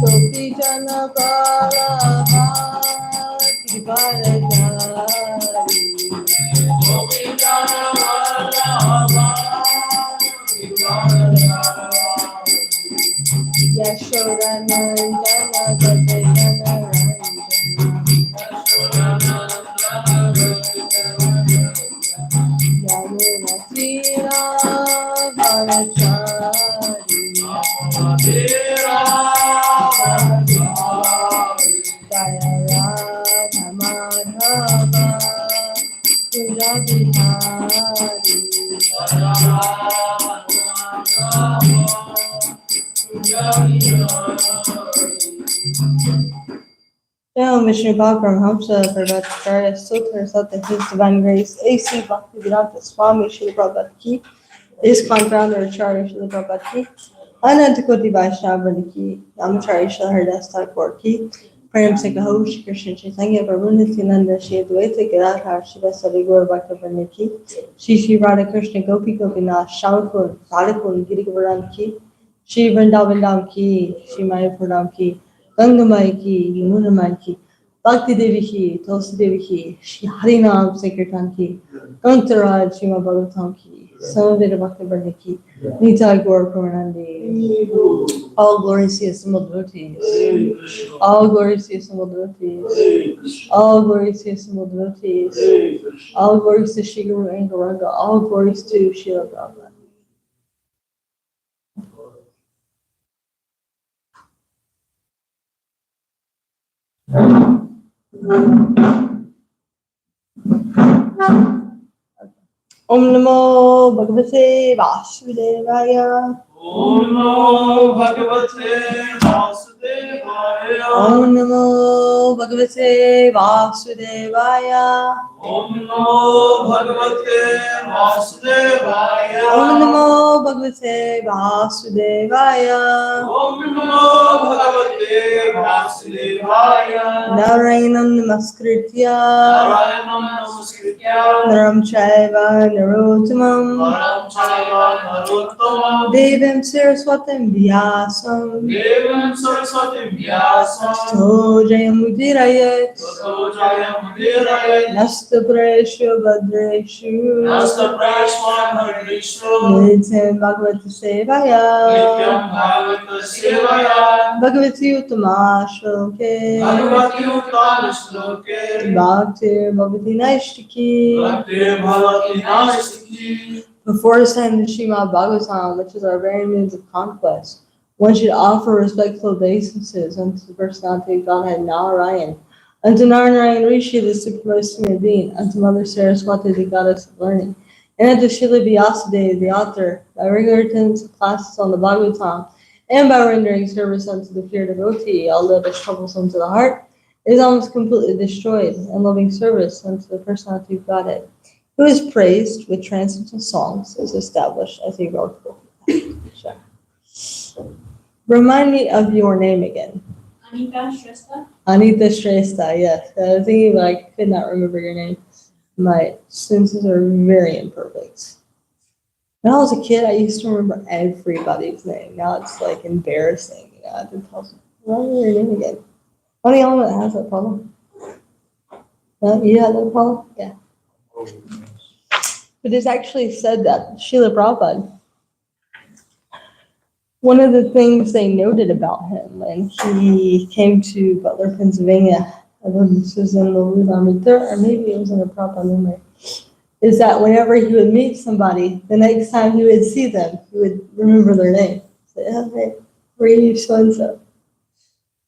Gopi Jana Bala Bhakti Bharajari Gopi Jana Bala Bhakti Bharajari Yashoda Nandana Gadayana Yamuna Tira Bharajari Jaya Radha Madhava Kunja Bihari Now, Vishnu Bhagavan Hamsa Parvatacharya Sutra Sata His Divine Grace A.C. Bhaktivedanta Swami Srila Prabhupada Ki ISKCON Founder Acharya Srila Prabhupada Ki Ananta Koti Vaishnava Ki Namacharya Srila Haridas Thakur Ki Prem Sikaho Shri Krishna Chaitanya Prabhu Nityananda Shri Advaita Gadadhar Shiva Sadi Gaur Bhaktivinoda Ki Shri Shri Radha Krishna Gopi Gopinath Shalakun Radhakun Giri Govardhan Ki Shri Vrindavan Dham Ki Shri Mayapur Dham Ki Gangamai Ki Yamuna Mai Ki Bhakti Devi Ki Tulsi Devi Ki Shri Harinam Sankirtan Ki Kantaraj Srimad Bhagavatam Ki Samaveda Bhakti Varna Ki Nitai Gaur Pramanandi All glories to His assembled devotees. All glories to His assembled devotees. All glories to His assembled devotees. All glories to Shri Guru and Gauranga. All glories to Srila Prabhupada. Om Namo Bhagavate Vasudevaya. Om Namo Bhagavate Vasudevaya. Om Namo Bhagavate Vasudevaya. Om Namo Bhagavate Vasudevaya. Om Namo Bhagavate Vasudevaya. Om Namo Bhagavate Vasudevaya. Narayanam Namaskritya Narayanam Namaskritya. Naram Chaiva Narottamam Naram Chaiva Narottamam. Devim Saraswatim Vyasam Devam Saraswatim Vyasam. Tato Jayamudiraye Tato Jayamudiraye. Nasta Preshu Badreshu Nasta Prashma Bhadreshu. Nityam Bhagavata Sevaya Nityam Bhagavata Sevaya. Bhagavati Uttama Shloke Bhagavati Uttama Shloke. Bhakti Bhagavati Naishtiki. Bhakti Bhagavati Naishtiki. Before ascending to Srimad Bhagavatam, which is our very means of conquest, one should offer respectful obeisances unto the personality of Godhead Narayan, unto Narayan Rishi, the supremest human being, unto Mother Saraswati, the goddess of learning, and unto Srila Vyasadeva, the author, by regular attendance of classes on the Bhagavatam, and by rendering service unto the pure devotee, although it is troublesome to the heart, it is almost completely destroyed, and loving service unto the personality of Godhead, who is praised with transcendental songs, is established as a workable. Sure. Remind me of your name again. Anita Shrestha. Anita Shrestha, yes. I was thinking, but I could not remember your name. My senses are very imperfect. When I was a kid, I used to remember everybody's name. Now it's like embarrassing. You know, I have to tell them, remember your name again. Only element has that problem. No, you have that problem? Yeah. But it's actually said that Srila Prabhupada, one of the things they noted about him when he came to Butler, Pennsylvania, I believe this was in the Lavanga, or maybe it was in the Prabhupada memory, is that whenever he would meet somebody, the next time he would see them, he would remember their name. Say, oh, hey, where are you, so-and-so?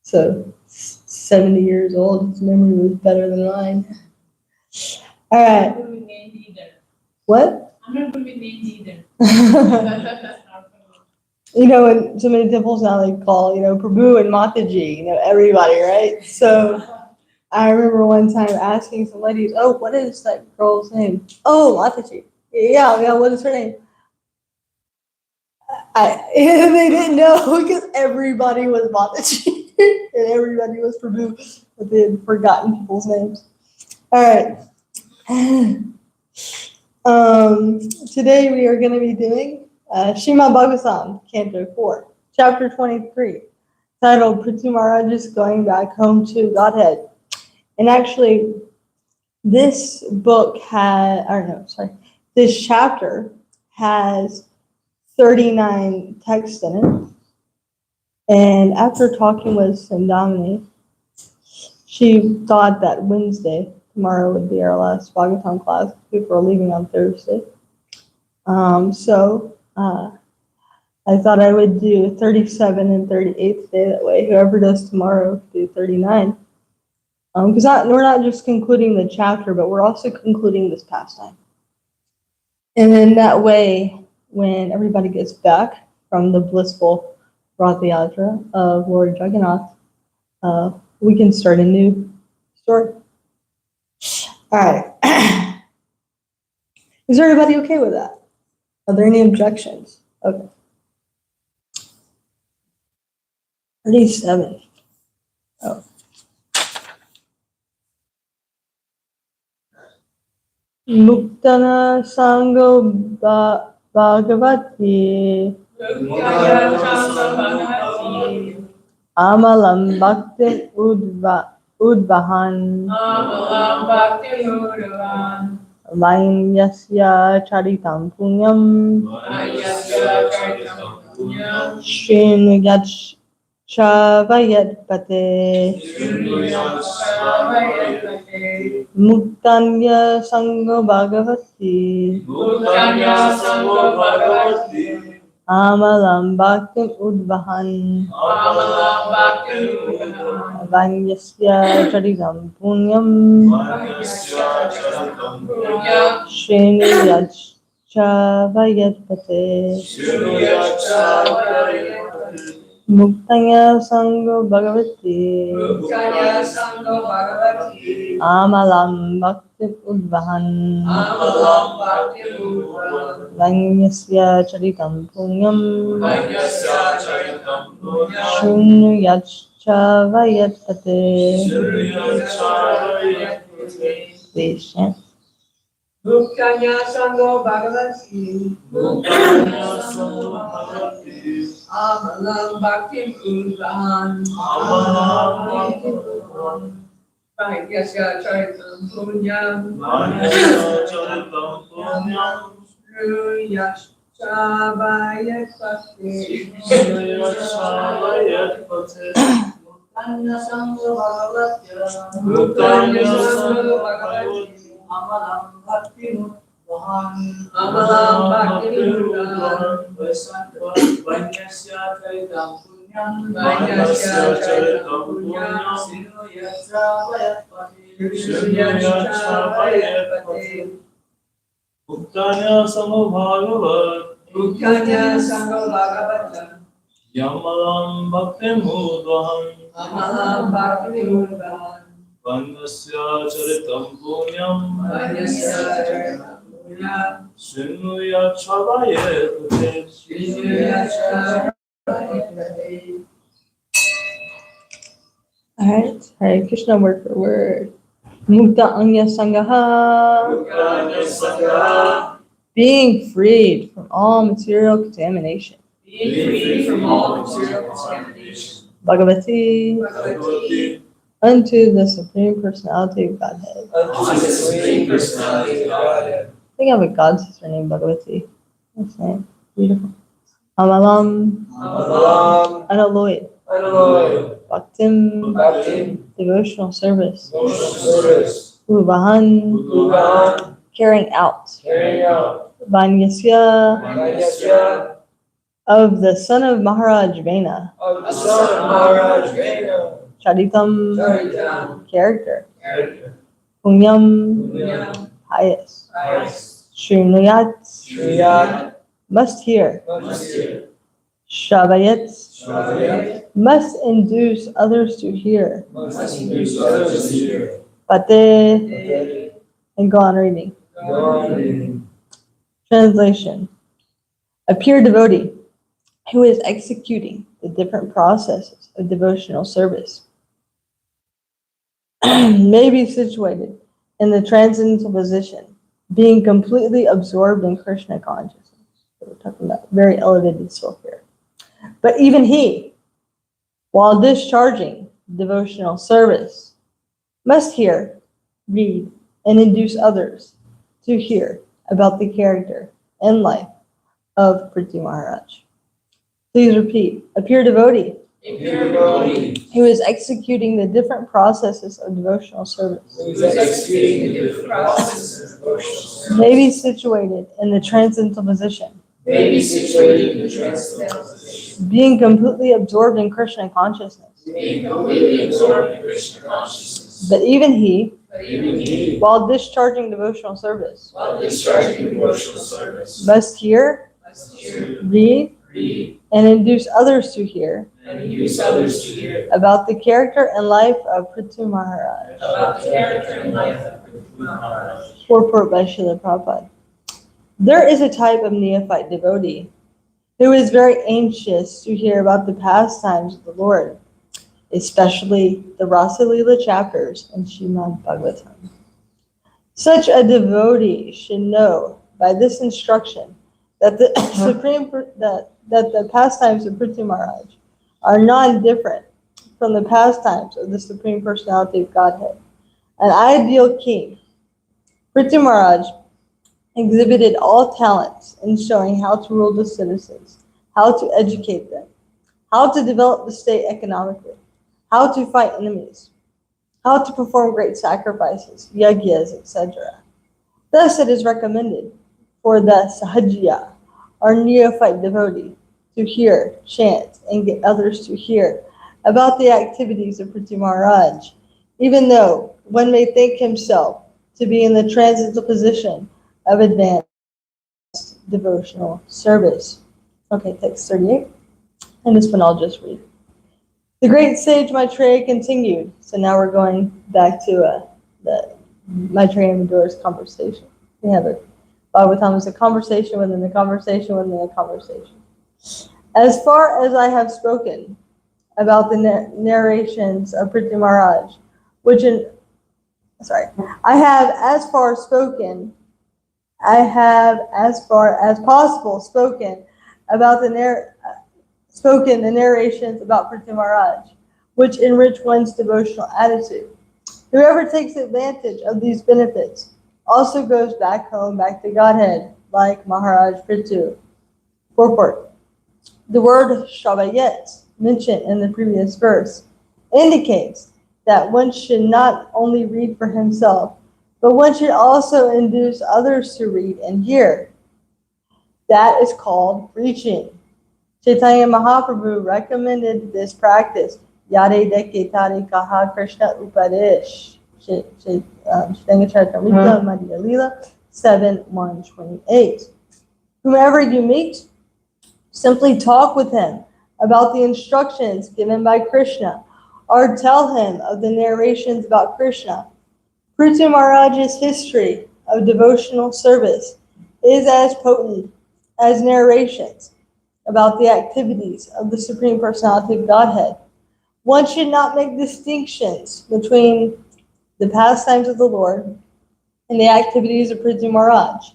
So, 70 years old, his memory was better than mine. All right. I'm not good with names either. What? I'm not good with names either. You know, in so many temples now they call, Prabhu and Mataji, everybody, right? So I remember one time asking some ladies, oh, what is that girl's name? Oh, Mataji. Yeah, what is her name? They didn't know because everybody was Mataji and everybody was Prabhu, but they had forgotten people's names. All right. Today we are going to be doing Srimad Bhagavatam, Canto 4, Chapter 23, titled Prithu Maharaj is Going Back Home to Godhead. And actually, this book this chapter has 39 texts in it. And after talking with Sandamini, she thought that Wednesday, tomorrow, would be our last Bhagavatam class before leaving on Thursday. I thought I would do 37 and 38th day. That way, whoever does tomorrow, do 39. Because we're not just concluding the chapter, but we're also concluding this pastime. And in that way, when everybody gets back from the blissful Rath Yatra of Lord Jagannath, we can start a new story. All right. Is everybody okay with that? Are there any objections? Okay. 37. Oh. Muktana Sango Bhagavati Amalam Bhakti Udvahan Vainyasya Charitam Punyam Srinuyat Chavayat Pate Muktanya Sango Bhagavati Amalam Bhakti Udvahan Vanyasya Charitam Punyam Srinuyat Chavayat Pate Muktanya Sango Bhagavati Amalam Bhakti Udvahan Vanyasya Charitam Punyam Shrunuyat Chavayat Pate. Please chant. Muktanya Sango Bhagavati Amalam Bhakti Udvahan Vaigyasya Charitam Punyam Shruyat Chavayat Pate Muktanya Sango Bhagavati Amalam Bhakti Udvahan Vanyasya Charitam Punyam Srinuyat Pate Muktanya Sango Bhagavati Yamalam Bhakti Udvahan Amalam Bhakti Udvahan Vanyasya Charitam Punyam Srinuyat Chavayat All right. Hare Krishna, word for word. Mukta Anya Sangaha. Being freed from all material contamination. Bhagavati. Unto the Supreme Personality of Godhead. I think I have a god sister named Bhagavati. That's nice. Beautiful. Amalam. Unalloyed. Bhaktim. Devotional service. Uvahan. Carrying out. Vanyasya. Of the son of Maharaj Vena. Charitam. Character. Punyam. Pious. Srinuyat. Must hear. Shavayat. Must induce others to hear. Pate. And go on reading. Translation. A pure devotee who is executing the different processes of devotional service may be situated in the transcendental position, being completely absorbed in Krishna consciousness. So we're talking about very elevated soul here. But even he, while discharging devotional service, must hear, read, and induce others to hear about the character and life of Prithvi Maharaj. Please repeat. A pure devotee A pure devotee who is executing the different processes of devotional service who is executing the different processes of devotional service may be situated in the transcendental position, may be situated in the transcendental position, being completely absorbed in Krishna consciousness. being completely absorbed in Krishna consciousness. But even he, But even he, while discharging devotional service, while discharging devotional service, must hear, must hear, read, read, and induce others to hear and induce others to hear about the character and life of Prithvi Maharaj. about the character and life of Prithvi Maharaj. Purport by Srila Prabhupada. There is a type of neophyte devotee who is very anxious to hear about the pastimes of the Lord, especially the Rasa Leela chapters in Srimad Bhagavatam. Such a devotee should know by this instruction that the the pastimes of Prithvi Maharaj are non-different from the pastimes of the Supreme Personality of Godhead. An ideal king, Prithvi Maharaj exhibited all talents in showing how to rule the citizens, how to educate them, how to develop the state economically, how to fight enemies, how to perform great sacrifices, yagyas, etc. Thus it is recommended for the sahajiya, or neophyte devotee, to hear, chant, and get others to hear about the activities of Prithvi Maharaj, even though one may think himself to be in the transcendental position of advanced devotional service. Okay, text 38. And this one I'll just read. The great sage Maitreya continued. So now we're going back to the Maitreya and Madhura's conversation. We have a Bhagavatam is a conversation within a conversation within a conversation. As far as I have spoken about the narrations of Prithvi Maharaj, I have as far as possible spoken about the narrations about Prithvi Maharaj, which enrich one's devotional attitude. Whoever takes advantage of these benefits also goes back home, back to Godhead, like Maharaj Prithu. Purport. The word Shavayet, mentioned in the previous verse, indicates that one should not only read for himself, but one should also induce others to read and hear. That is called preaching. Chaitanya Mahaprabhu recommended this practice. Yare deke tare kaha Krishna Upadesh. Chaitanya Charitamrita Madhya Leela 7:128. Whomever you meet, simply talk with him about the instructions given by Krishna, or tell him of the narrations about Krishna. Prithvi Maharaj's history of devotional service is as potent as narrations about the activities of the Supreme Personality of Godhead. One should not make distinctions between the pastimes of the Lord and the activities of Prithvi Maharaj.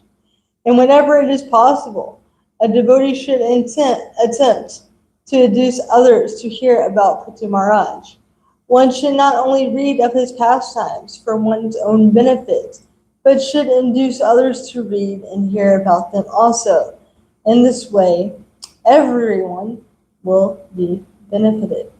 And whenever it is possible, a devotee should attempt to induce others to hear about Prithvi Maharaj. One should not only read of his pastimes for one's own benefit, but should induce others to read and hear about them also. In this way, everyone will be benefited.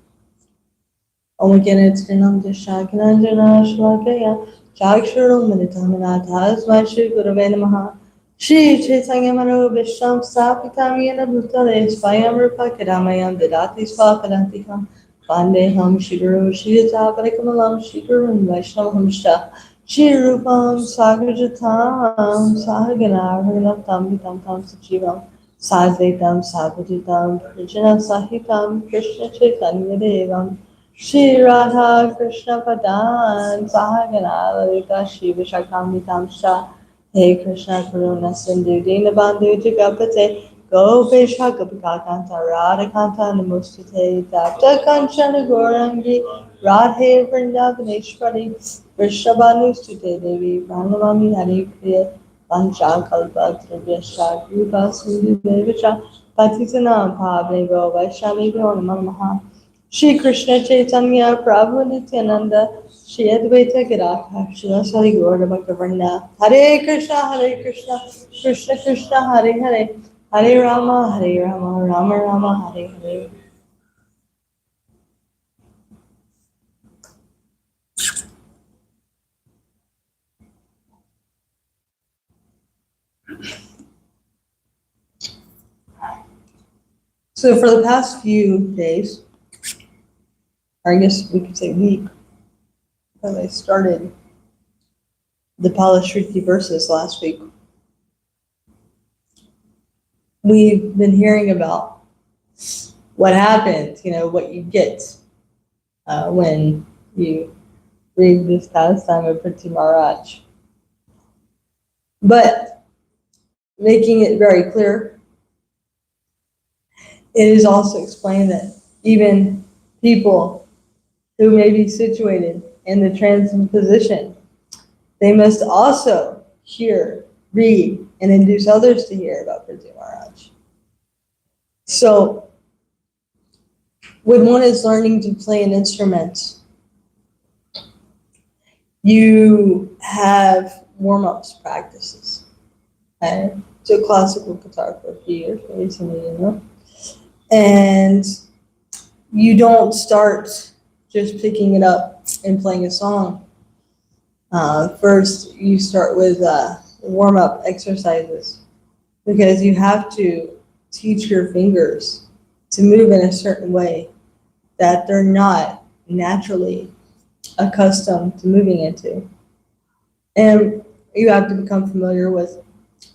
Om Ganatrinam Dashakananjana Shlakaya Chakshuru Militamanathas Vashi Gurave Namaha Shri Chaitanya Mano Visham Sapitam Yena Bhutale Svayam Rupa Kadamayam Dadati Svapadantikam Vandeham Shiguru Shiyata Parikamalam Shigurun Vaishnavam Shah Shri Rupam Sagrajatam Sahagana Raghunatam Vitam Tam Sachivam Sadvaitam Sadvatitam Prajana Sahitam Krishna Chaitanya Devam Shri Radha Krishna Padan Sahagana Lalita Shiva Shakamitam Shah Hey Krishna Karuna Sindhu Dinabandhu Jagapate Gopesha Gopikakanta Radhakanta Namustate Tapta Kanchana Gorangi Radhe Vrindavaneshwari Vrishabhanustute Devi Pranamami Hari Priya Pancha Kalpa Trivyasha Kripa Sindhu Devacha Patitanam Pavnevo Vaishnavibhyo Namo Namaha. Shri Krishna Chaitanya Prabhu Nityananda Shri Advaita Gadadhar Shri Gaura Bhaktavranda. Hare Krishna Krishna Krishna Hare Hare Hare Rama Rama Rama Hare Hare. So for the past few days, or I guess we could say week, because I started the Palashruti verses last week, we've been hearing about what happens, what you get when you read this pastime of Prince Maharaj. But making it very clear, it is also explained that even people who may be situated in the transcendent position, they must also hear, read, and induce others to hear about Prince Maharaj. So when one is learning to play an instrument, you have warm-ups practices. I took classical guitar for a few years, maybe some of you know. And you don't start just picking it up and playing a song. First, you start with warm-up exercises because you have to teach your fingers to move in a certain way that they're not naturally accustomed to moving into. And you have to become familiar with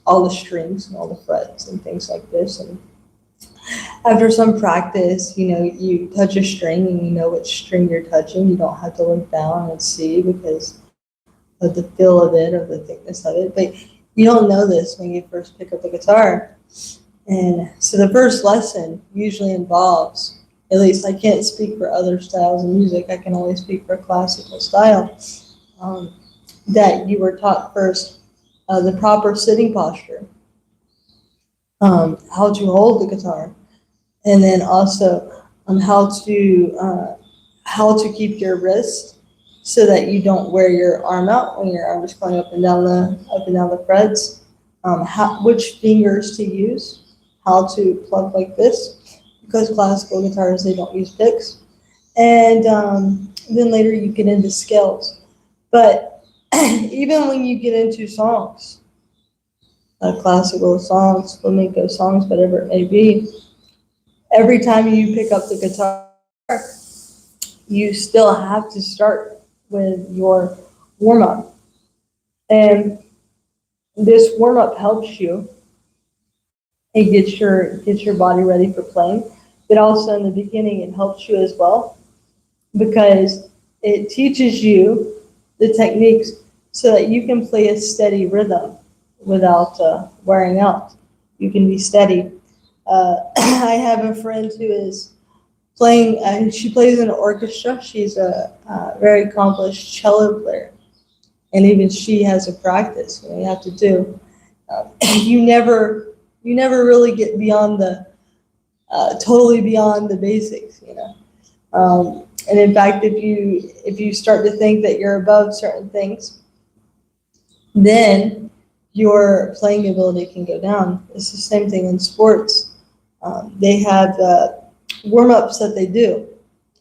all the strings and all the frets and things like this. And after some practice, you touch a string and you know which string you're touching. You don't have to look down and see because of the feel of it or the thickness of it. But you don't know this when you first pick up the guitar. And so the first lesson usually involves, at least I can't speak for other styles of music, I can only speak for classical style, that you were taught first the proper sitting posture, how to hold the guitar, and then also how to keep your wrist so that you don't wear your arm out when your arm is going up and down the frets, which fingers to use, how to plug like this, because classical guitars, they don't use picks. And then later you get into scales. But even when you get into songs, classical songs, flamenco songs, whatever it may be, every time you pick up the guitar, you still have to start with your warm-up. And this warm-up helps you. It gets your body ready for playing. But also in the beginning, it helps you as well because it teaches you the techniques so that you can play a steady rhythm without wearing out. You can be steady. I have a friend who is playing, she plays in an orchestra. She's a very accomplished cello player. And even she has a practice you have to do. You never really get beyond totally beyond the basics, And in fact, if you start to think that you're above certain things, then your playing ability can go down. It's the same thing in sports. They have warm-ups that they do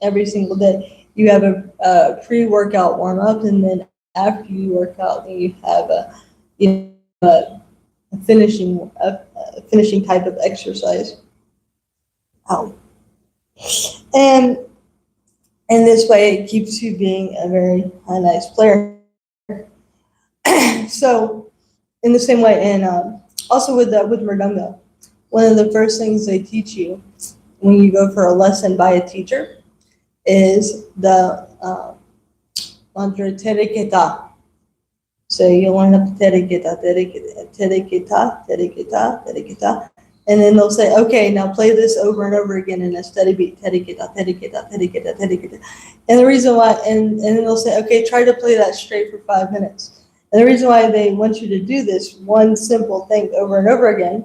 every single day. You have a pre-workout warm-up, and then after you work out, then you have a finishing type of exercise. And in this way, it keeps you being a very nice player. So, in the same way, and also with Mridanga, one of the first things they teach you when you go for a lesson by a teacher is the mantra Teriketa. So you learn up to Teriketa, and then they'll say, okay, now play this over and over again in a steady beat. Teriketa. And the reason why, and then they'll say, okay, try to play that straight for 5 minutes. And the reason why they want you to do this one simple thing over and over again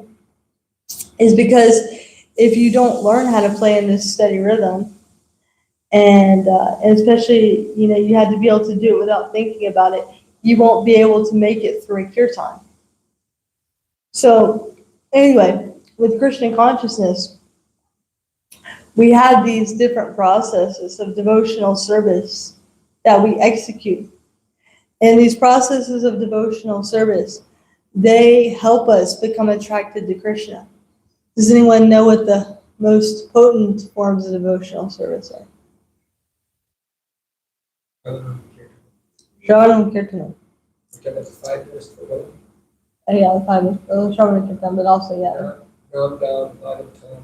is because if you don't learn how to play in this steady rhythm, and especially, you have to be able to do it without thinking about it, you won't be able to make it through kirtan. So anyway, with Krishna consciousness, we have these different processes of devotional service that we execute. And these processes of devotional service, they help us become attracted to Krishna. Does anyone know what the most potent forms of devotional service are? Shravanam Kirtanam. Okay, that's 5 years ago. Yeah, the 5 is Shravanam Kirtanam, but also, Nam, down, Bhagavatam.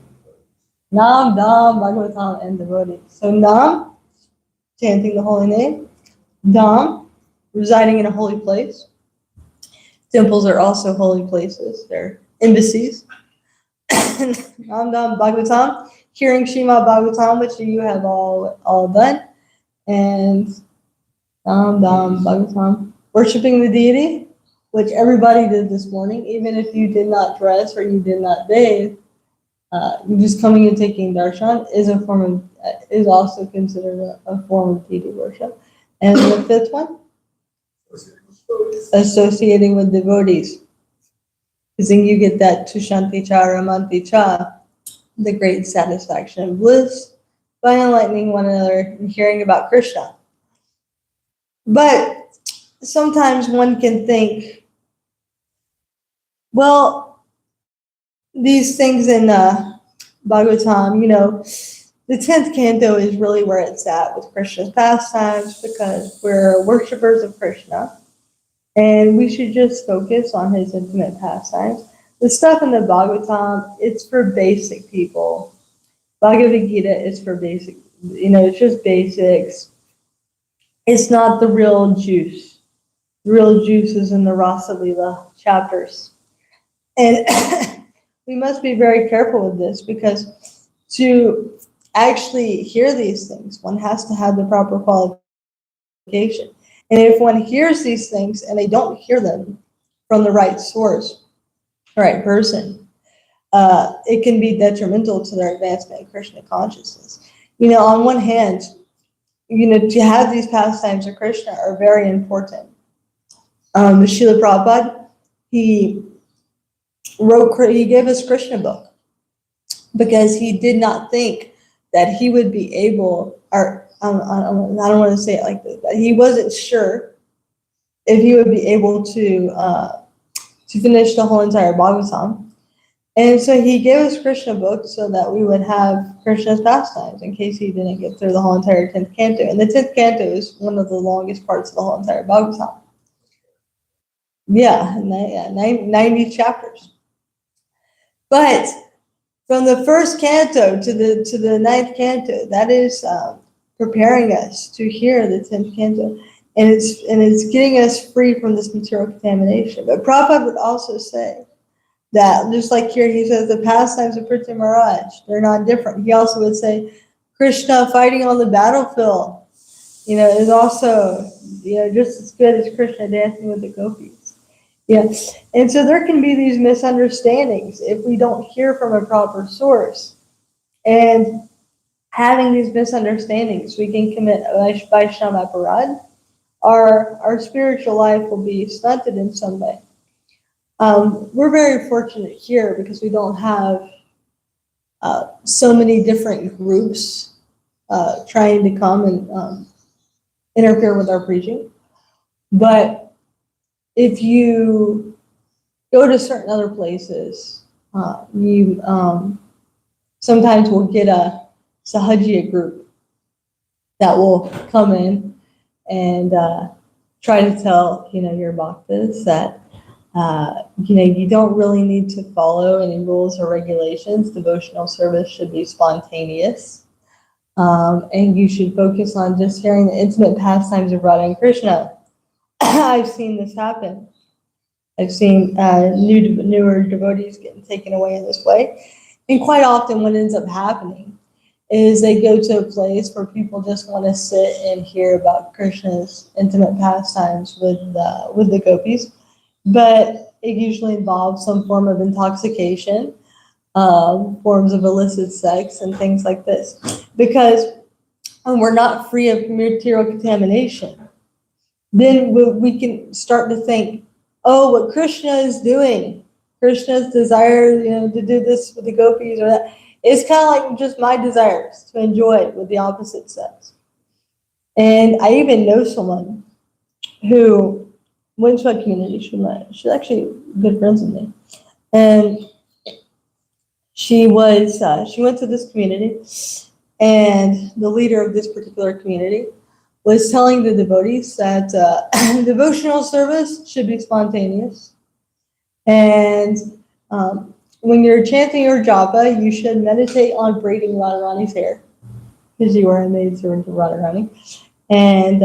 Nam, Dam, Bhagavatam, and devotees. So Nam, chanting the holy name. Dam, residing in a holy place. Temples are also holy places. They're embassies. Nam, Dam, Bhagavatam, hearing Srimad Bhagavatam, which you have all done. And Nam, Dam, Bhagavatam, worshiping the deity, which everybody did this morning, even if you did not dress or you did not bathe. You just coming and taking darshan is also considered a form of deity worship. And the fifth one, associating with devotees, because then you get that tushanti cha ramanti cha, the great satisfaction and bliss by enlightening one another and hearing about Krishna. But sometimes one can think, well, these things in Bhagavatam, the 10th canto is really where it's at with Krishna's pastimes, because we're worshipers of Krishna and we should just focus on his intimate pastimes. The stuff in the Bhagavatam, it's for basic people. Bhagavad Gita is for basic, it's just basics. It's not the real juice. The real juice is in the Rasa Lila chapters. And we must be very careful with this, because to actually hear these things, one has to have the proper qualification. And if one hears these things and they don't hear them from the right source, the right person, it can be detrimental to their advancement in Krishna consciousness. On one hand, to have these pastimes of Krishna are very important. Srila Prabhupada, he gave us Krishna book because he did not think that he would be able, or I don't want to say it like this, but he wasn't sure if he would be able to finish the whole entire Bhagavatam. And so he gave us Krishna book so that we would have Krishna's pastimes in case he didn't get through the whole entire 10th canto. And the 10th canto is one of the longest parts of the whole entire Bhagavatam. Yeah, 90 chapters. But from the first canto to the 9th canto, that is preparing us to hear the 10th canto, and it's getting us free from this material contamination. But Prabhupada would also say that, just like here, he says the pastimes of Pritya Maharaj, they're not different. He also would say Krishna fighting on the battlefield, is also, just as good as Krishna dancing with the gopis. Yes. And so there can be these misunderstandings if we don't hear from a proper source. And having these misunderstandings, we can commit Vaishnava aparad. Our spiritual life will be stunted in some way. We're very fortunate here because we don't have so many different groups trying to come and interfere with our preaching. But if you go to certain other places, you sometimes will get a Sahajiya group that will come in and try to tell, your bhaktas that, you don't really need to follow any rules or regulations. Devotional service should be spontaneous. And you should focus on just hearing the intimate pastimes of Radha and Krishna. I've seen this happen. I've seen newer devotees getting taken away in this way. And quite often what ends up happening is they go to a place where people just want to sit and hear about Krishna's intimate pastimes with the gopis. But it usually involves some form of intoxication. forms of illicit sex and things like this, because we're not free of material contamination. Then we can start to think, oh, what Krishna is doing, Krishna's desire, to do this with the gopis or that, it's kind of like just my desires to enjoy it with the opposite sex. And I even know someone who went to a community. She's actually good friends with me, and she went to this community, and the leader of this particular community was telling the devotees that devotional service should be spontaneous, and when you're chanting your japa, you should meditate on braiding Radharani's hair, because you are a maidservant of Radharani, and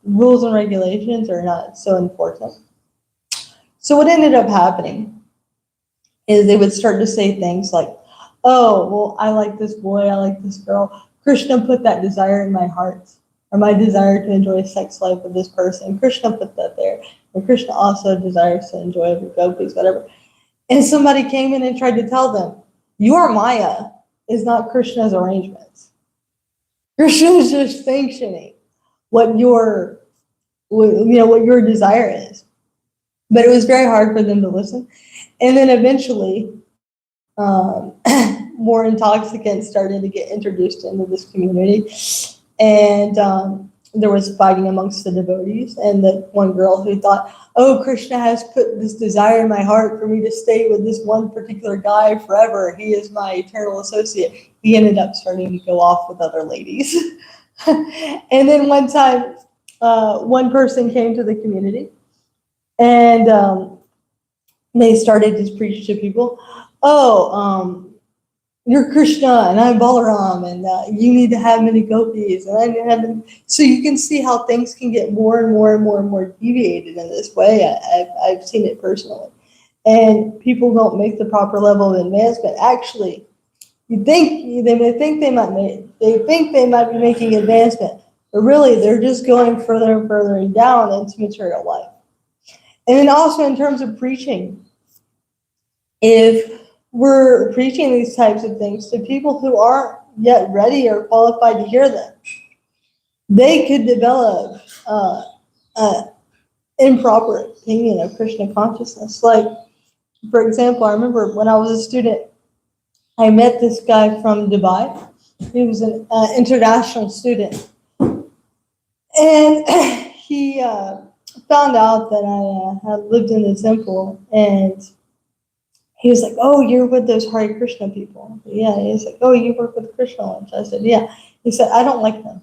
rules and regulations are not so important. So what ended up happening is they would start to say things like, oh, well, I like this boy, I like this girl. Krishna put that desire in my heart, or my desire to enjoy sex life with this person. Krishna put that there. And Krishna also desires to enjoy it with gopis, whatever. And somebody came in and tried to tell them, your Maya is not Krishna's arrangements. Krishna is just sanctioning what your desire is. But it was very hard for them to listen. And then eventually, more intoxicants started to get introduced into this community. And there was fighting amongst the devotees. And the one girl who thought, oh, Krishna has put this desire in my heart for me to stay with this one particular guy forever. He is my eternal associate. He ended up starting to go off with other ladies. And then one time, one person came to the community, and they started to preach to people, oh, you're Krishna and I'm Balaram, and you need to have many gopis, and I need to have many. So you can see how things can get more and more and more and more deviated in this way. I've seen it personally, and people don't make the proper level of advancement. Actually, they think they might be making advancement, but really they're just going further and further down into material life. And then also in terms of preaching, if we're preaching these types of things to people who aren't yet ready or qualified to hear them, they could develop an improper opinion of Krishna consciousness. Like, for example, I remember when I was a student, I met this guy from Dubai. He was an international student. And he found out that I had lived in the temple, and he was like, oh, you're with those Hare Krishna people. Yeah, he's like, oh, you work with Krishna lunch. I said, yeah. He said, I don't like them.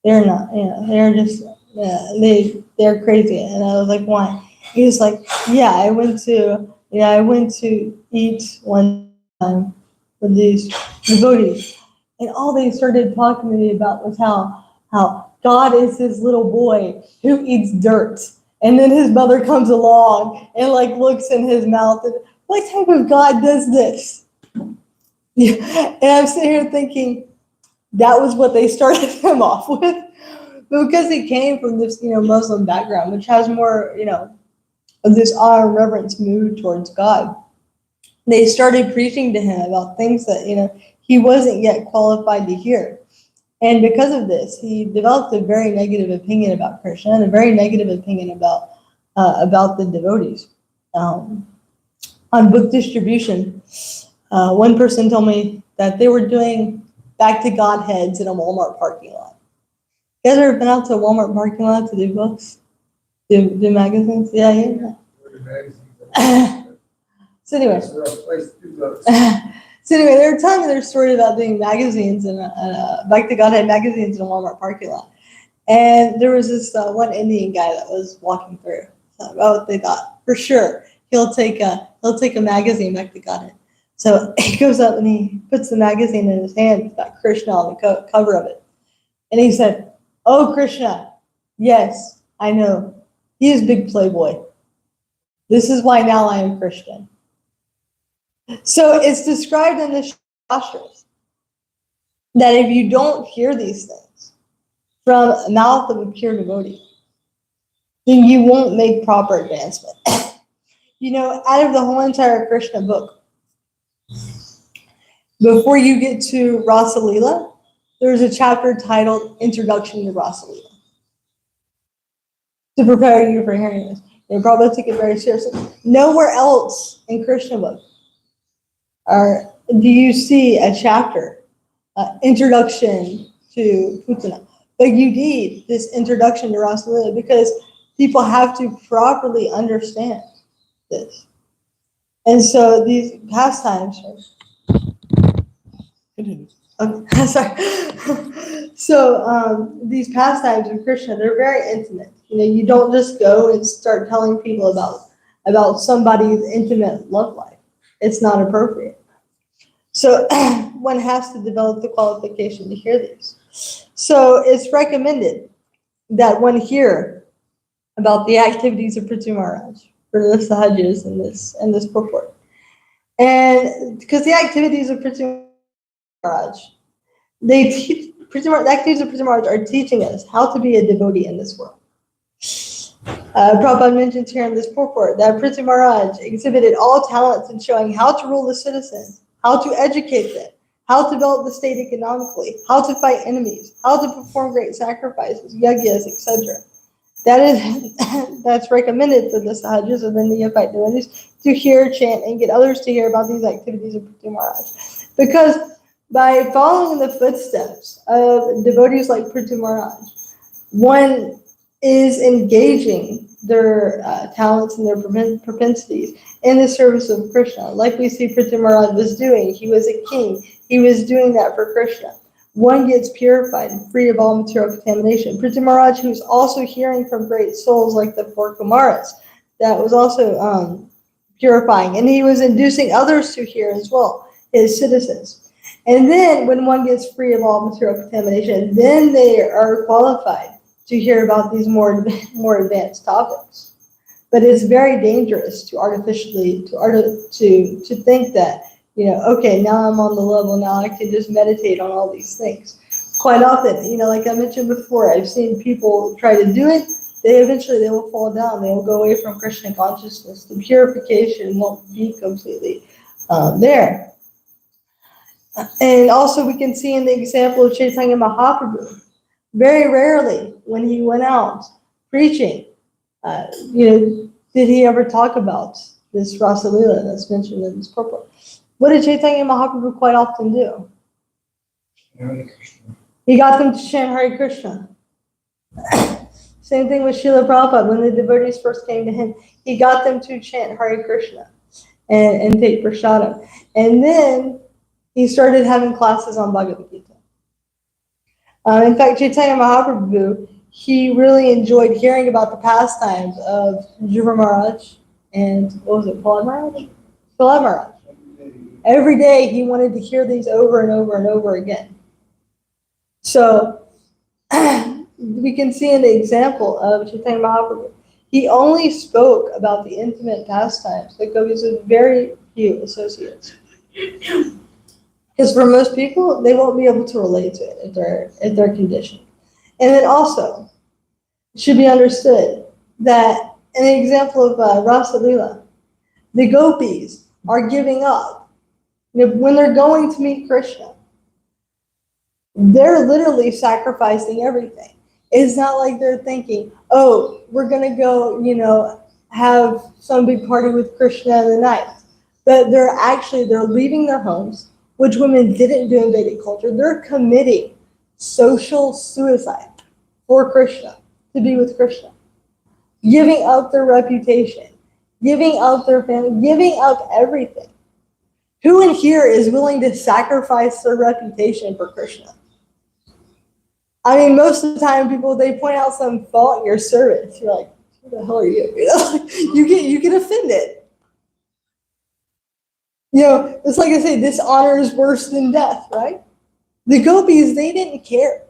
They're not, they're just, they're crazy. And I was like, why? He was like, yeah, I went to eat one time with these devotees, and all they started talking to me about was how God is this little boy who eats dirt, and then his mother comes along and like looks in his mouth, and what type of God does this? And I'm sitting here thinking that was what they started him off with, but because he came from this Muslim background, which has more of this awe and reverence mood towards God, they started preaching to him about things that he wasn't yet qualified to hear. And because of this, he developed a very negative opinion about Krishna and a very negative opinion about the devotees. On book distribution, one person told me that they were doing back to Godheads in a Walmart parking lot. You guys ever been out to a Walmart parking lot to do books? Do magazines? Yeah. So anyway, they were telling me their story about doing magazines and back to Godhead magazines in a Walmart parking lot. And there was this one Indian guy that was walking through. So, they thought for sure he'll take a magazine back to Godhead. So he goes up and he puts the magazine in his hand. It's got Krishna on the cover of it, and he said, "Oh, Krishna, yes, I know. He is big playboy. This is why now I am Christian." So it's described in the Shastras that if you don't hear these things from the mouth of a pure devotee, then you won't make proper advancement. Out of the whole entire Krishna book, Before you get to Rasa Leela, there's a chapter titled Introduction to Rasa Leela to prepare you for hearing this. They probably take it very seriously. Nowhere else in Krishna book do you see a chapter, introduction to Putana. But you need this introduction to Rasa Leela because people have to properly understand this. And so these pastimes, sorry. So these pastimes of Krishna, they're very intimate. You don't just go and start telling people about somebody's intimate love life. It's not appropriate. So one has to develop the qualification to hear these. So it's recommended that one hear about the activities of Prithu Maharaj for the Sahajas in this purport. And because the activities of Prithu Maharaj, the activities of Prithu Maharaj are teaching us how to be a devotee in this world. Prabhupada mentions here in this purport that Prithu Maharaj exhibited all talents in showing how to rule the citizens, how to educate them, how to develop the state economically, how to fight enemies, how to perform great sacrifices, yagyas, etc. That's recommended for the sahajas or the neophyte devotees to hear, chant, and get others to hear about these activities of Prithu Maharaj. Because by following the footsteps of devotees like Prithu Maharaj, one is engaging their talents and their propensities in the service of Krishna. Like we see Prithu Maharaj was doing. He was a king. He was doing that for Krishna. One gets purified and free of all material contamination. Prithu Maharaj, who's also hearing from great souls like the four Kumaras, that was also purifying. And he was inducing others to hear as well, his citizens. And then when one gets free of all material contamination, then they are qualified to hear about these more advanced topics. But it's very dangerous to artificially to think that, okay, now I'm on the level, now I can just meditate on all these things. Quite often, like I mentioned before, I've seen people try to do it. They will fall down. They will go away from Krishna consciousness. The purification won't be completely there. And also we can see in the example of Chaitanya Mahaprabhu, very rarely when he went out preaching, did he ever talk about this Rasa Leela that's mentioned in this purport. What did Chaitanya Mahaprabhu quite often do? Hare Krishna. He got them to chant Hare Krishna. Same thing with Srila Prabhupada. When the devotees first came to him, he got them to chant Hare Krishna and take prasadam. And then he started having classes on Bhagavad Gita. In fact, Chaitanya Mahaprabhu, he really enjoyed hearing about the pastimes of Dhruva Maharaj and, Prahlad Maharaj? Prahlad Maharaj. Every day he wanted to hear these over and over and over again. So we can see in the example of Chaitanya Mahaprabhu, he only spoke about the intimate pastimes that goes with very few associates. Because for most people, they won't be able to relate to it if they're conditioned. And then also, it should be understood that in the example of Rasa Leela, the gopis are giving up. When they're going to meet Krishna, they're literally sacrificing everything. It's not like they're thinking, oh, we're going to go, have some big party with Krishna in the night. But they're leaving their homes, which women didn't do in Vedic culture. They're committing social suicide for Krishna, to be with Krishna. Giving up their reputation, giving up their family, giving up everything. Who in here is willing to sacrifice their reputation for Krishna? I mean, most of the time people, they point out some fault in your service. You're like, who the hell are you? You get offended. It's like I say, dishonor is worse than death, right? The gopis, they didn't care.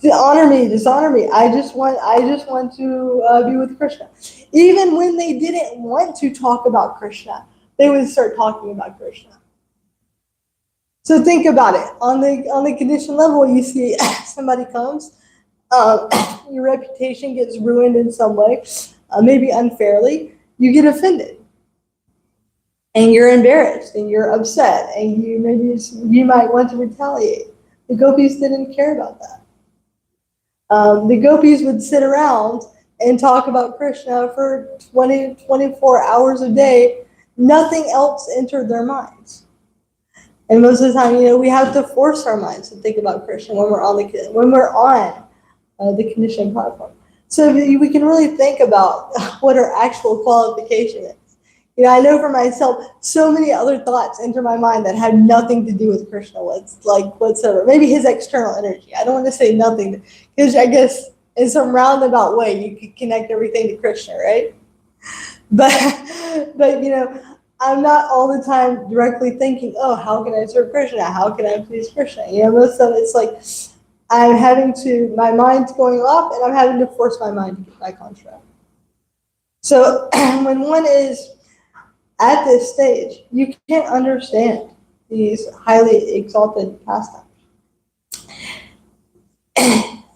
Dishonor me. I just want to be with Krishna. Even when they didn't want to talk about Krishna, they would start talking about Krishna. So think about it. On the condition level, you see somebody comes, your reputation gets ruined in some way, maybe unfairly, you get offended. and you're embarrassed and you're upset and you might want to retaliate. The gopis didn't care about that. The gopis would sit around and talk about Krishna for 24 hours a day. Nothing else entered their minds. And most of the time, we have to force our minds to think about Krishna when we're on the conditioning platform. So we can really think about what our actual qualification is. I know for myself, so many other thoughts enter my mind that have nothing to do with Krishna whatsoever. Maybe his external energy. I don't want to say nothing, because I guess in some roundabout way you could connect everything to Krishna, right? But I'm not all the time directly thinking, oh, how can I serve Krishna? How can I please Krishna? Most of it's like my mind's going off and I'm having to force my mind to get back on track. So when one is at this stage, you can't understand these highly exalted pastimes.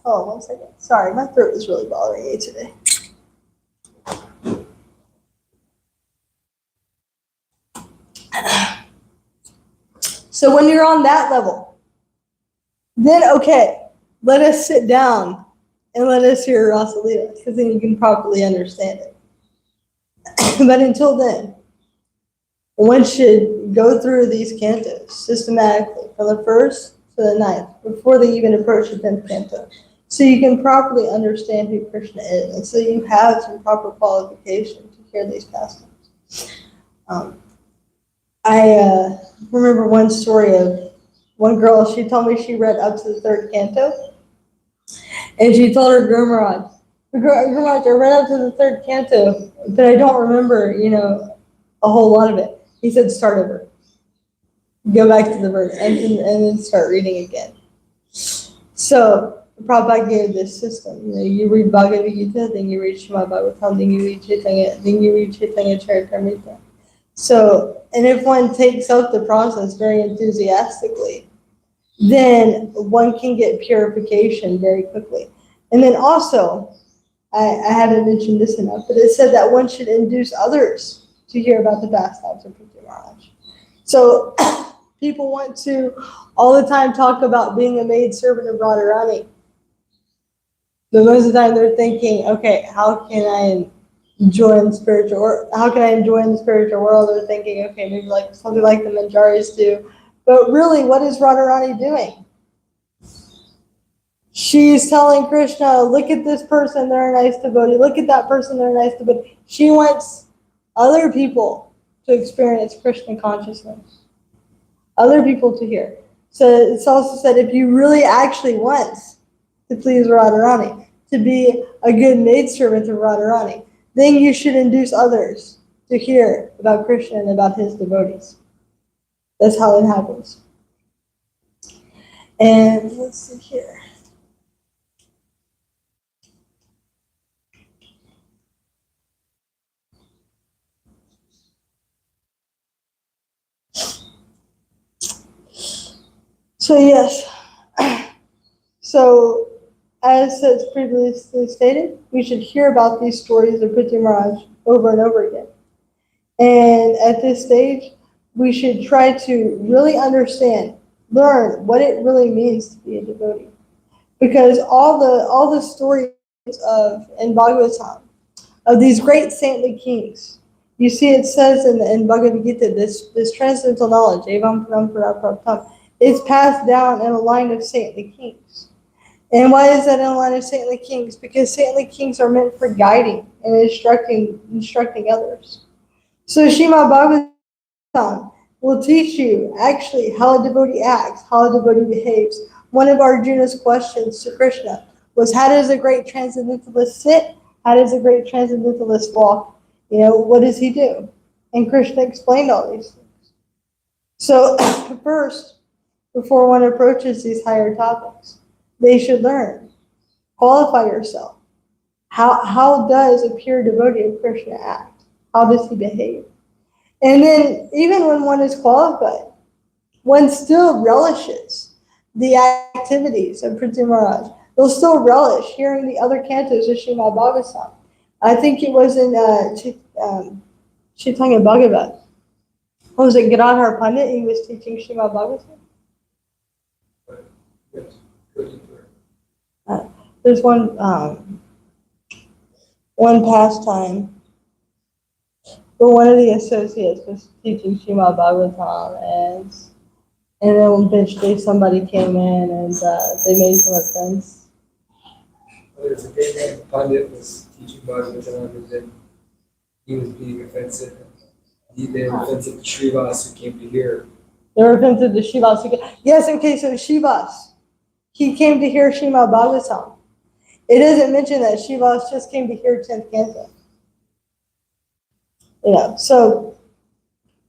Oh, 1 second. Sorry, my throat is really bothering me today. So when you're on that level, then okay, let us sit down and let us hear Rasa Leela, because then you can properly understand it. But until then, one should go through these cantos systematically from the first to the ninth before they even approach the 10th canto, so you can properly understand who Krishna is, and so you have some proper qualification to hear these pastimes. I remember one story of one girl. She told me she read up to the 3rd canto, and she told her Guru Maharaj, I read up to the 3rd canto, but I don't remember, a whole lot of it. He said, start over. Go back to the verse and then start reading again. So Prabhupada gave this system. You read Bhagavad Gita, then you read Srimad Bhagavatam, then you read Chaitanya Charitamrita. So, and if one takes up the process very enthusiastically, then one can get purification very quickly. And then also, I haven't mentioned this enough, but it said that one should induce others to hear about the pastimes of Prithvi Maharaj. So people want to all the time talk about being a maid servant of Radharani. But most of the time they're thinking, okay, how can I enjoy in the spiritual, or how can I enjoy in the spiritual world? They're thinking, okay, maybe like something like the Manjaris do. But really, what is Radharani doing? She's telling Krishna, look at this person, they're a nice devotee. Look at that person, they're a nice devotee. She wants other people to experience Krishna consciousness. Other people to hear. So it's also said, if you really actually want to please Radharani, to be a good maidservant of Radharani, then you should induce others to hear about Krishna and about his devotees. That's how it happens. And let's see here. So yes, so as it's previously stated, we should hear about these stories of Prithvi Maharaj over and over again. And at this stage, we should try to really understand, learn what it really means to be a devotee. Because all the stories in Bhagavatam of these great saintly kings, you see it says in Bhagavad Gita, this transcendental knowledge, evam parampara praptam, is passed down in a line of saintly kings. And why is that in a line of saintly kings? Because saintly kings are meant for guiding and instructing others. So Srimad Bhagavatam will teach you actually how a devotee acts, how a devotee behaves. One of Arjuna's questions to Krishna was, how does a great transcendentalist sit? How does a great transcendentalist walk? What does he do? And Krishna explained all these things. So first, before one approaches these higher topics, they should learn. Qualify yourself. How does a pure devotee of Krishna act? How does he behave? And then even when one is qualified, one still relishes the activities of Prithvi Maharaj. They'll still relish hearing the other cantos of Srimad Bhagavatam. I think it was in Chaitanya Bhagavat. what was it, Giradhar Pandit? He was teaching Srimad Bhagavatam. Yes, go deeper. There's one pastime where one of the associates was teaching Srimad Bhagavatam, and then eventually somebody came in and they made some offense. There's a great man, Pandit was teaching Bhagavatam, and then he was being offensive. They were offensive to Srivas who came to hear. They were offensive to Shivas. Yes, okay, so Shivas, he came to hear Srimad Bhagavatam. It doesn't mention that Shivas just came to hear 10th canto. So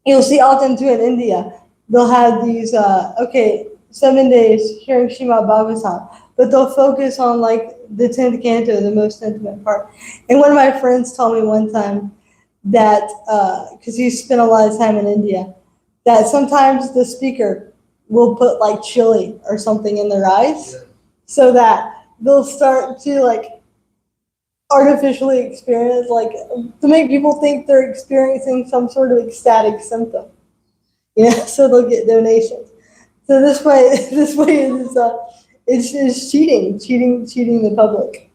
you'll see often too in India, they'll have these, 7 days hearing Srimad Bhagavatam, but they'll focus on like the 10th canto, the most intimate part. And one of my friends told me one time that, because he spent a lot of time in India, that sometimes the speaker will put like chili or something in their eyes so that they'll start to like artificially experience, like to make people think they're experiencing some sort of ecstatic symptom. So they'll get donations. So this way it's cheating the public.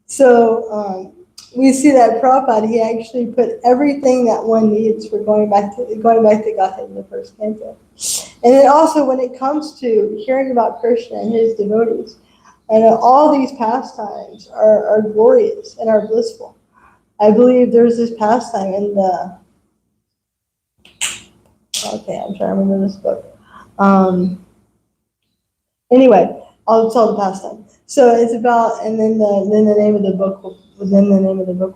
So we see that Prabhupada, he actually put everything that one needs for going back to Godhead in the first canto. And then also when it comes to hearing about Krishna and his devotees, and all these pastimes are glorious and are blissful. I believe there's this pastime in the, I'm trying to remember this book. Anyway, I'll tell the pastime. So it's about, and then the name of the book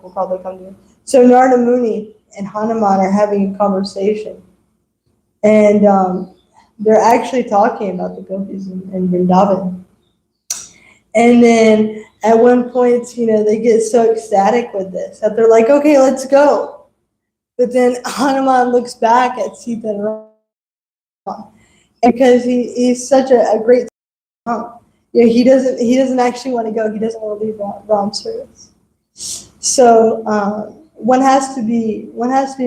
will probably come to me. So Narada Muni and Hanuman are having a conversation, and they're actually talking about the gopis in Vrindavan. And then at one point, they get so ecstatic with this that they're like, okay, let's go. But then Hanuman looks back at Sita and Rama, because he's such a great he doesn't actually want to go. He doesn't want to leave Ram's service. So one has to be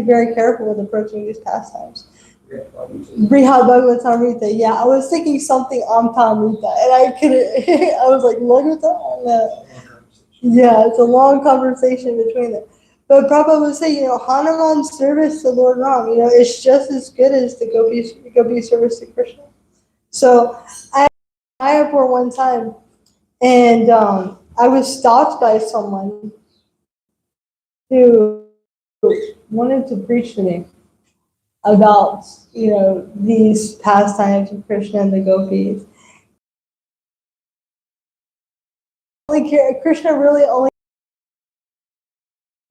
very careful with approaching these pastimes. Brihad Bhagavatamrita. Yeah, I was thinking something Amtamrita, and I couldn't. I was like, Lagata? No. Yeah, it's a long conversation between them. But Prabhupada would say, Hanuman's service to Lord Ram, it's just as good as the gopi service to Krishna. So I for one time, and I was stopped by someone who wanted to preach to me about, these pastimes of Krishna and the gopis. Krishna really only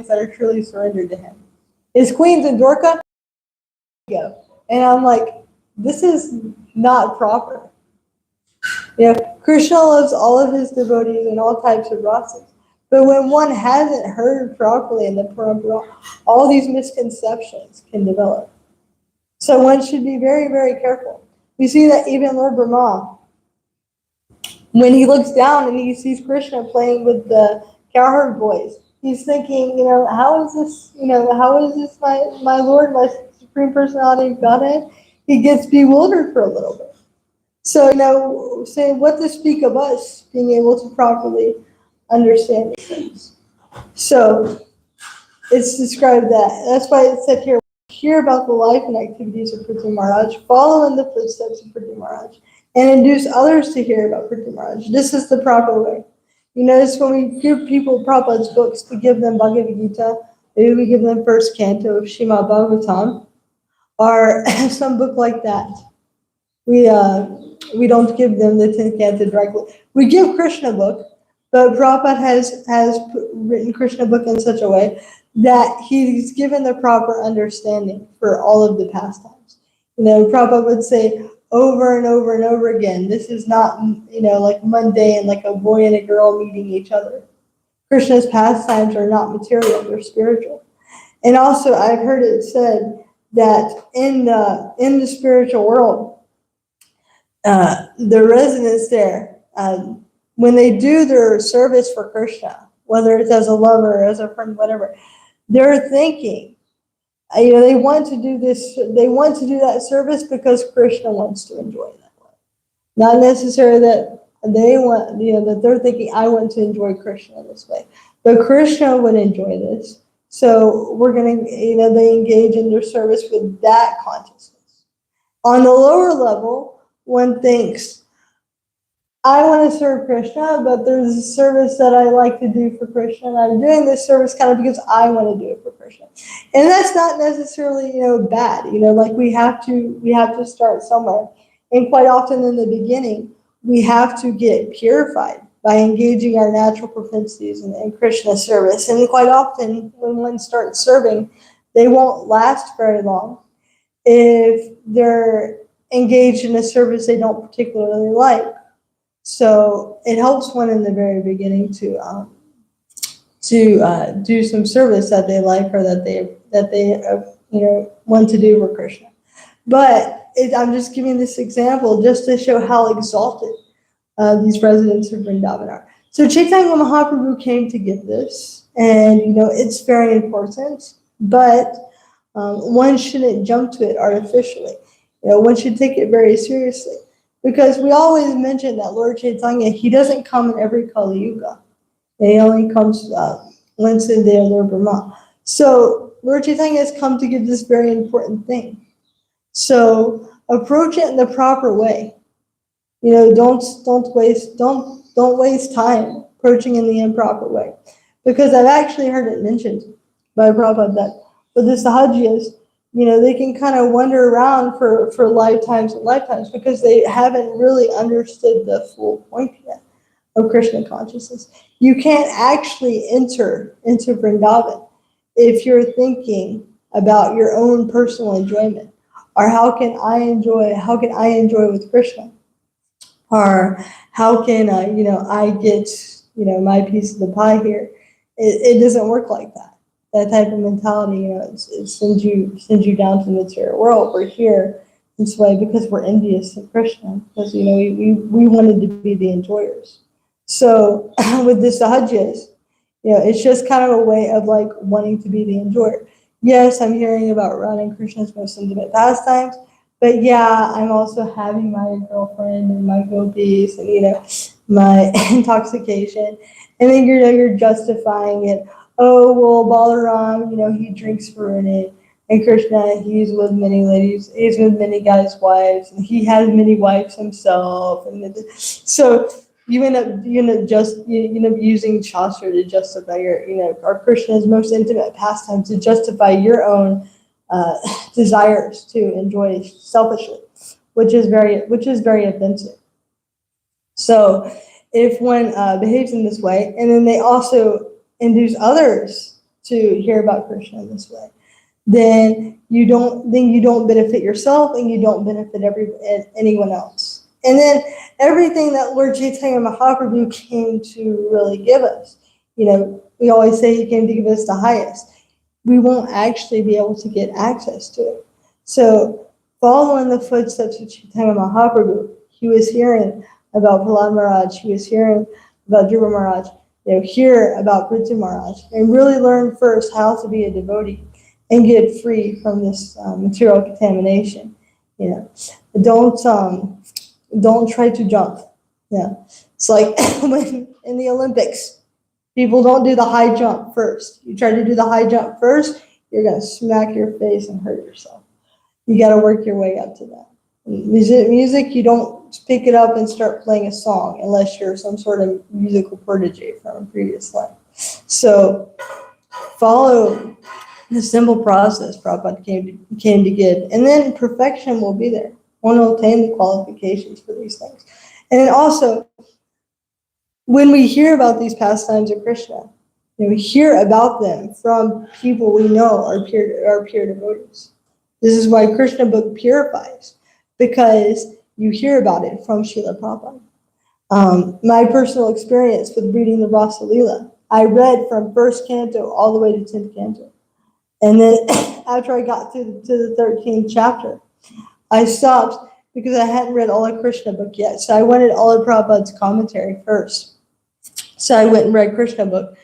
that are truly surrendered to him. His queens in Dwarka, go. And I'm like, this is not proper. Krishna loves all of his devotees and all types of rasas. But when one hasn't heard properly in the parampara, all these misconceptions can develop. So one should be very, very careful. We see that even Lord Brahma, when he looks down and he sees Krishna playing with the cowherd boys, he's thinking, how is this my Lord, my Supreme Personality of Godhead? He gets bewildered for a little bit. So, saying what to speak of us being able to properly understand these things. So, it's described that's why it said here, hear about the life and activities of Prithvi Maharaj, follow in the footsteps of Prithvi Maharaj, and induce others to hear about Prithvi Maharaj. This is the proper way. You notice when we give people Prabhupada's books, to give them Bhagavad Gita, maybe we give them first canto of Srimad Bhagavatam, or some book like that. We don't give them the 10th canto directly. We give Krishna book, but Prabhupada has written Krishna book in such a way that he's given the proper understanding for all of the pastimes. Prabhupada would say over and over and over again, this is not, like mundane, like a boy and a girl meeting each other. Krishna's pastimes are not material, they're spiritual. And also, I've heard it said that in the spiritual world, the residents there, when they do their service for Krishna, whether it's as a lover or as a friend, whatever, they're thinking they want to do this, they want to do that service because Krishna wants to enjoy that way. Not necessarily that they want, that they're thinking, I want to enjoy Krishna this way. But Krishna would enjoy this. So we're going to, they engage in their service with that consciousness. On the lower level, one thinks, I want to serve Krishna, but there's a service that I like to do for Krishna, and I'm doing this service kind of because I want to do it for Krishna. And that's not necessarily, bad. Like we have to start somewhere. And quite often in the beginning, we have to get purified by engaging our natural propensities in Krishna service. And quite often when one starts serving, they won't last very long if they're engaged in a service they don't particularly like. So it helps one in the very beginning to do some service that they like or that they want to do for Krishna. But I'm just giving this example just to show how exalted these residents of Vrindavan are. So Chaitanya Mahaprabhu came to give this, and it's very important, but one shouldn't jump to it artificially. One should take it very seriously, because we always mention that Lord Chaitanya, he doesn't come in every Kali Yuga. He only comes once in the Lord Brahma. So Lord Chaitanya has come to give this very important thing. So approach it in the proper way. Don't waste time approaching in the improper way, because I've actually heard it mentioned by Prabhupada that with the Sahajias, they can kind of wander around for lifetimes and lifetimes because they haven't really understood the full point yet of Krishna consciousness. You can't actually enter into Vrindavan if you're thinking about your own personal enjoyment, or how can I enjoy with Krishna, or how can I get my piece of the pie here. It doesn't work like that. That type of mentality, it sends you down to the material world. We're here this way because we're envious of Krishna, because we wanted to be the enjoyers. So with the Sahajas, it's just kind of a way of like wanting to be the enjoyer. Yes, I'm hearing about Radha and Krishna's most intimate pastimes, but yeah, I'm also having my girlfriend and my gopis and my intoxication, and then you're justifying it. Oh, well, Balaram, he drinks Varuni, and Krishna, he's with many ladies, he's with many guys' wives, and he has many wives himself, and so you end up using Shastra to justify your, or Krishna's most intimate pastime to justify your own desires to enjoy selfishly, which is very offensive. So if one behaves in this way, and then they also induce others to hear about Krishna in this way, then you don't benefit yourself, and you don't benefit anyone else. And then everything that Lord Chaitanya Mahaprabhu came to really give us, we always say he came to give us the highest. We won't actually be able to get access to it. So follow in the footsteps of Chaitanya Mahaprabhu. He was hearing about Prahlad Maharaj. He was hearing about Dhruva Maharaj. Hear about Prithu Maharaj, and really learn first how to be a devotee and get free from this material contamination. Don't try to jump. It's like when in the Olympics, people don't do the high jump first. You try to do the high jump first, you're gonna smack your face and hurt yourself. You got to work your way up to that. Music, you don't pick it up and start playing a song unless you're some sort of musical prodigy from a previous life. So follow the simple process Prabhupada came to give, and then perfection will be there. One will attain the qualifications for these things. And then also, when we hear about these pastimes of Krishna, we hear about them from people we know are pure devotees. This is why Krishna book purifies, because you hear about it from Srila Prabhupada. My personal experience with reading the Rasa Leela, I read from first canto all the way to 10th canto. And then after I got to the 13th chapter, I stopped because I hadn't read all of Krishna book yet. So I wanted all of Prabhupada's commentary first. So I went and read Krishna book.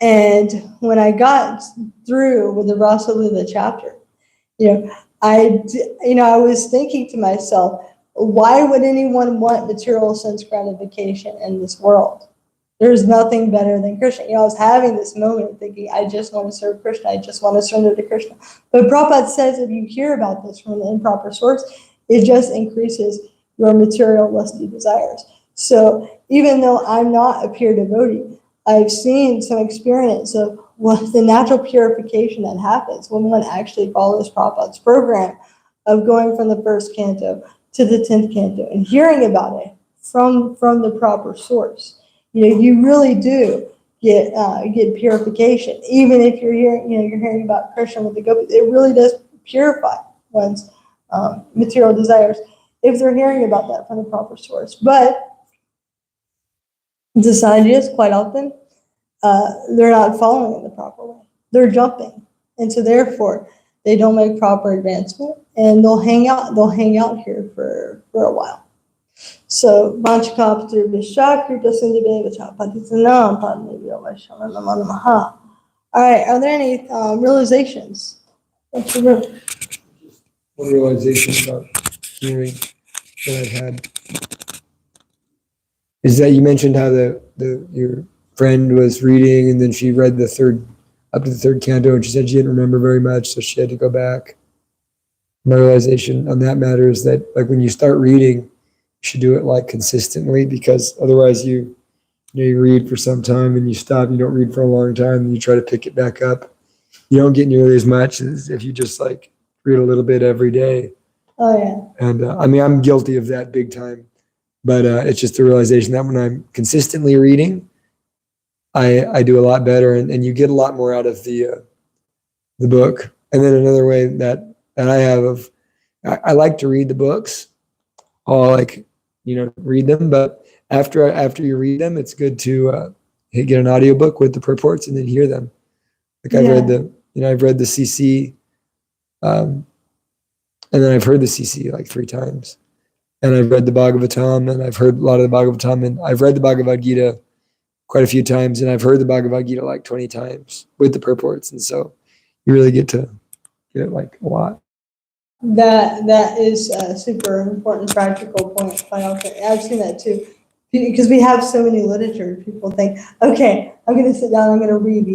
And when I got through with the Rasa Leela chapter, I was thinking to myself, why would anyone want material sense gratification in this world? There's nothing better than Krishna. I was having this moment thinking, I just want to serve Krishna. I just want to surrender to Krishna. But Prabhupada says if you hear about this from an improper source, it just increases your material lusty desires. So even though I'm not a pure devotee, I've seen some experience of what the natural purification that happens when one actually follows Prabhupada's program of going from the first canto to the 10th canto and hearing about it from the proper source. You really do get purification, even if you're hearing about Krishna with the gopis. It really does purify one's material desires if they're hearing about that from the proper source. But the sadhus, quite often, they're not following in the proper way. They're jumping, and so therefore they don't make proper advancement, and they'll hang out here for a while. So, all right, are there any realizations? What's your room? One realization about hearing that I've had is that you mentioned how your friend was reading and then she read up to the third canto and she said she didn't remember very much, so she had to go back. My realization on that matter is that like when you start reading, you should do it like consistently, because otherwise you read for some time and you stop, you don't read for a long time and you try to pick it back up. You don't get nearly as much as if you just like read a little bit every day. Oh yeah. And I'm guilty of that big time, but it's just a realization that when I'm consistently reading, I do a lot better, and you get a lot more out of the book. And then another way that I have I like to read the books. I'll read them, but after you read them, it's good to get an audiobook with the purports and then hear them. Like I've read the CC, and then I've heard the CC like 3 times, and I've read the Bhagavatam, and I've heard a lot of the Bhagavatam, and I've read the Bhagavad Gita quite a few times, and I've heard the Bhagavad Gita like 20 times with the purports, and so you really get to get it like a lot. That is a super important practical point. Quite often, I've seen that too, because we have so many literature. People think, okay, I'm going to sit down, I'm going to read,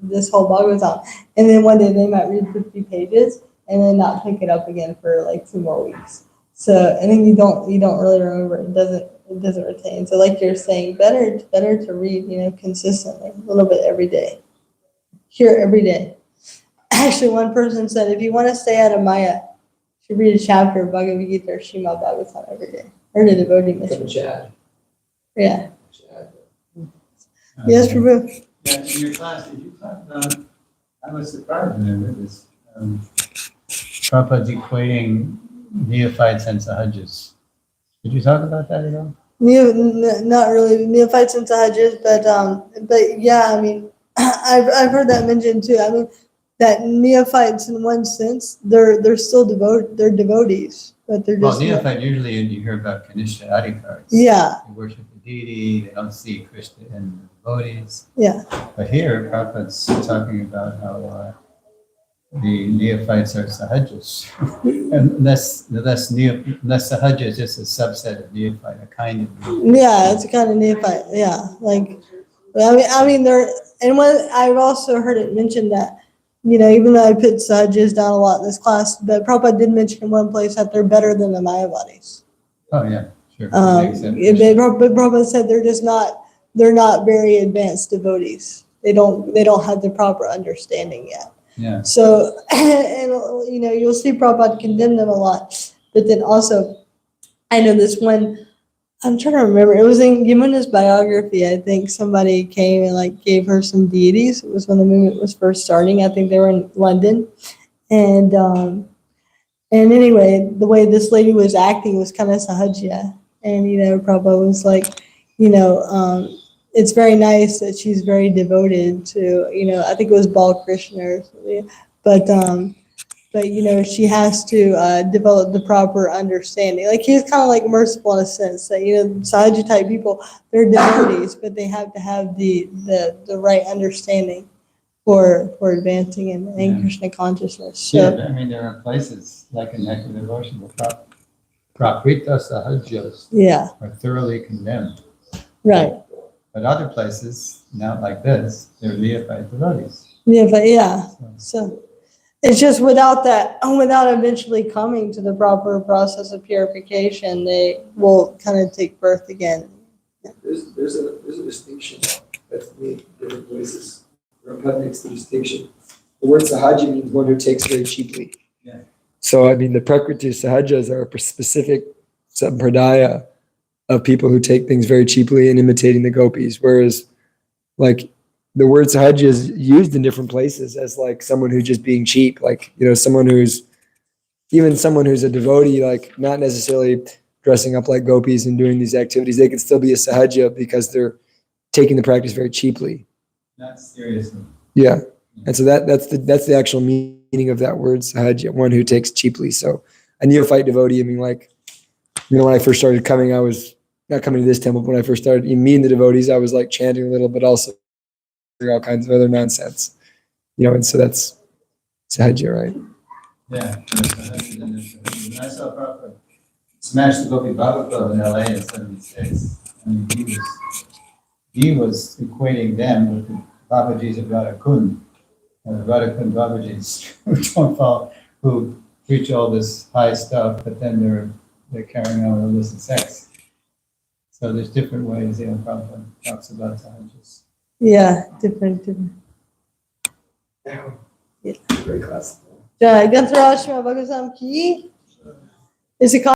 this whole Bhagavatam, and then one day they might read 50 pages and then not pick it up again for like 2 more weeks. So, and then you don't really remember. It doesn't retain. So, like you're saying, better to read, consistently, a little bit every day. Hear every day. Actually, one person said, if you want to stay out of Maya, you should read a chapter of Bhagavad Gita or Srimad Bhagavatam every day. Or the devotee mission. Chad. Yeah. Yes, Prabhu. Yeah, in your class, did you talk about, I was surprised when I read this, Prabhupada's equating neophytes and sahajis. Did you talk about that at all? Not really neophytes and sahajis, but yeah, I mean, I've heard that mentioned too. I mean, that neophytes in one sense, they're still devotees, but they're just neophyte, usually you hear about Kanishta Adhikars. Yeah. They worship the deity, they don't see Krishna in the devotees. Yeah. But here, Prabhupada's talking about how the neophytes are sahajis. unless sahaja is just a subset of neophyte, a kind of neophyte. Yeah, it's a kind of neophyte. Yeah, like, I mean, and I've also heard it mentioned that, even though I put sahajas down a lot in this class, but Prabhupada did mention in one place that they're better than the Mayavadis. Oh yeah, sure. Prabhupada said they're not very advanced devotees. They don't have the proper understanding yet. Yeah. So, and you'll see Prabhupada condemn them a lot, but then also, I know this one, I'm trying to remember, it was in Yamuna's biography, I think somebody came and gave her some deities. It was when the movement was first starting. I think they were in London. And anyway, the way this lady was acting was kind of sahaja. And, Prabhupada was like, it's very nice that she's very devoted to, I think it was Bal Krishna or something, but she has to develop the proper understanding. Like, he's kind of merciful in a sense that, Sahaja type people, they're devotees, but they have to have the right understanding for advancing in Yeah. Krishna consciousness. So, Yeah, I mean, there are places like in Nectar Devotion, the Prakrita Sahajas yeah, are thoroughly condemned. right. But other places, not like this, they're neophyte devotees. Yeah, but yeah. So it's just without eventually coming to the proper process of purification, they will kind of take birth again. There's a distinction that's made in different places. Prabhupada makes the distinction. The word sahaja means one who takes very cheaply. Yeah. So, I mean, the prakriti sahajas are a specific sampradaya of people who take things very cheaply and imitating the gopis. Whereas, like, the word sahaja is used in different places as like someone who's just being cheap. Like, you know, someone who's a devotee, like not necessarily dressing up like gopis and doing these activities. They can still be a sahaja because they're taking the practice very cheaply. Not seriously. Yeah. And so that's the actual meaning of that word sahaja, one who takes cheaply. So a neophyte devotee, I mean, like, you know, when I first started coming, I was not coming to this temple, but when I first started meeting the devotees, I was like chanting a little, but also all kinds of other nonsense, you know, and so that's sahaja, right? Yeah. When I saw Prabhupada smash the Gopi Bhagavad Club in LA in '76, I mean, he was equating them with the Babajis of Radhakund, and the Radhakund Babajis who preach all this high stuff, but then they're carrying on illicit sex. So there's different ways, you know, Prabhupada talks about sahajas. Yeah, different. Yeah. Yeah. Very classical. Jai Gantaraj Bhagavatam ki. Is it